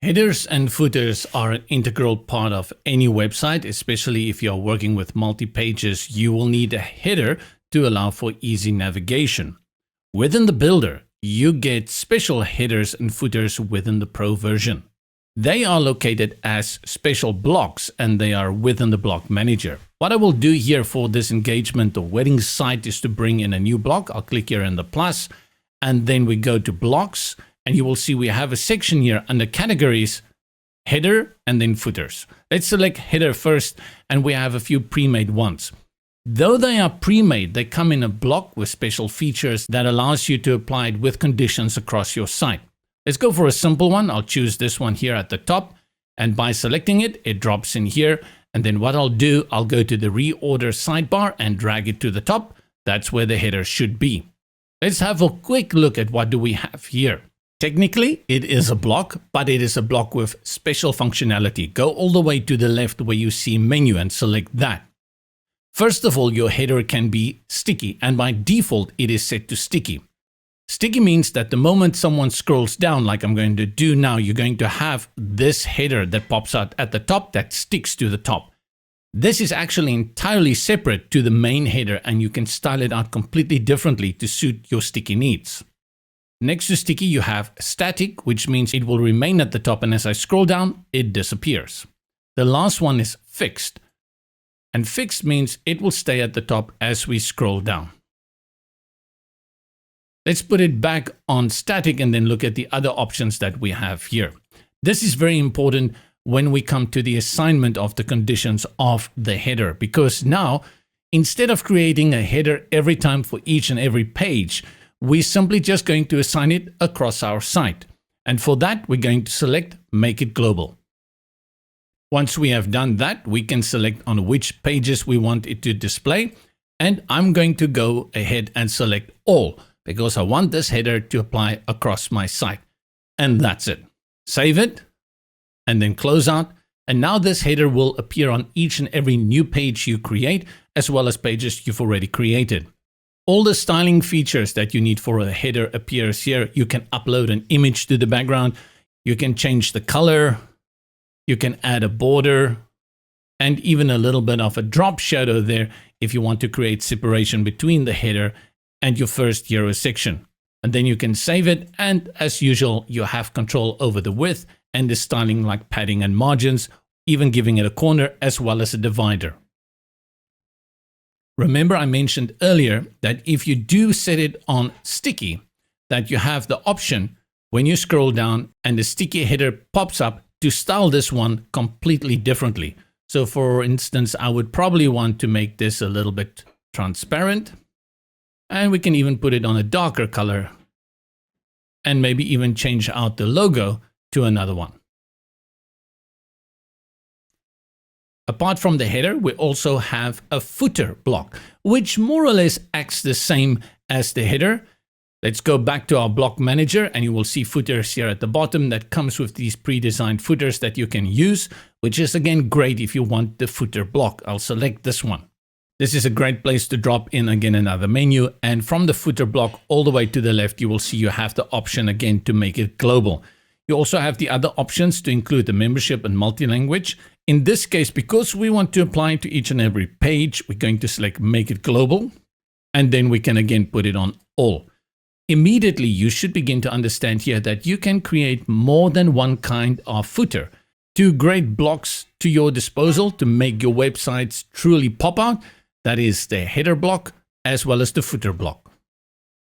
Headers and footers are an integral part of any website, especially if you're working with multi-pages. You will need a header to allow for easy navigation. Within the builder, you get special headers and footers within the Pro version. They are located as special blocks and they are within the block manager. What I will do here for this engagement or wedding site is to bring in a new block. I'll click here in the plus and then we go to blocks. And you will see we have a section here under categories, header, and then footers. Let's select header first, and we have a few pre-made ones. Though they are pre-made, they come in a block with special features that allows you to apply it with conditions across your site. Let's go for a simple one. I'll choose this one here at the top, and by selecting it, it drops in here. And then what I'll do, I'll go to the reorder sidebar and drag it to the top. That's where the header should be. Let's have a quick look at what do we have here. Technically, it is a block, but it is a block with special functionality. Go all the way to the left where you see menu and select that. First of all, your header can be sticky, and by default, it is set to sticky. Sticky means that the moment someone scrolls down, like I'm going to do now, you're going to have this header that pops out at the top that sticks to the top. This is actually entirely separate to the main header, and you can style it out completely differently to suit your sticky needs. Next to sticky, you have static, which means it will remain at the top, and as I scroll down, it disappears. The last one is fixed, and fixed means it will stay at the top as we scroll down. Let's put it back on static and then look at the other options that we have here. This is very important when we come to the assignment of the conditions of the header, because now, instead of creating a header every time for each and every page, we're simply just going to assign it across our site. And for that, we're going to select Make it Global. Once we have done that, we can select on which pages we want it to display. And I'm going to go ahead and select All, because I want this header to apply across my site. And that's it. Save it, and then close out. And now this header will appear on each and every new page you create, as well as pages you've already created. All the styling features that you need for a header appears here. You can upload an image to the background. You can change the color. You can add a border and even a little bit of a drop shadow there if you want to create separation between the header and your first hero section. And then you can save it. And as usual, you have control over the width and the styling like padding and margins, even giving it a corner as well as a divider. Remember, I mentioned earlier that if you do set it on sticky, that you have the option when you scroll down and the sticky header pops up to style this one completely differently. So for instance, I would probably want to make this a little bit transparent, and we can even put it on a darker color and maybe even change out the logo to another one. Apart from the header, we also have a footer block, which more or less acts the same as the header. Let's go back to our block manager and you will see footers here at the bottom that comes with these pre-designed footers that you can use, which is again great if you want the footer block. I'll select this one. This is a great place to drop in again another menu, and from the footer block all the way to the left, you will see you have the option again to make it global. You also have the other options to include the membership and multi-language. In this case, because we want to apply it to each and every page, we're going to select Make it Global, and then we can again put it on All. Immediately, you should begin to understand here that you can create more than one kind of footer. Two great blocks to your disposal to make your websites truly pop out. That is the header block as well as the footer block.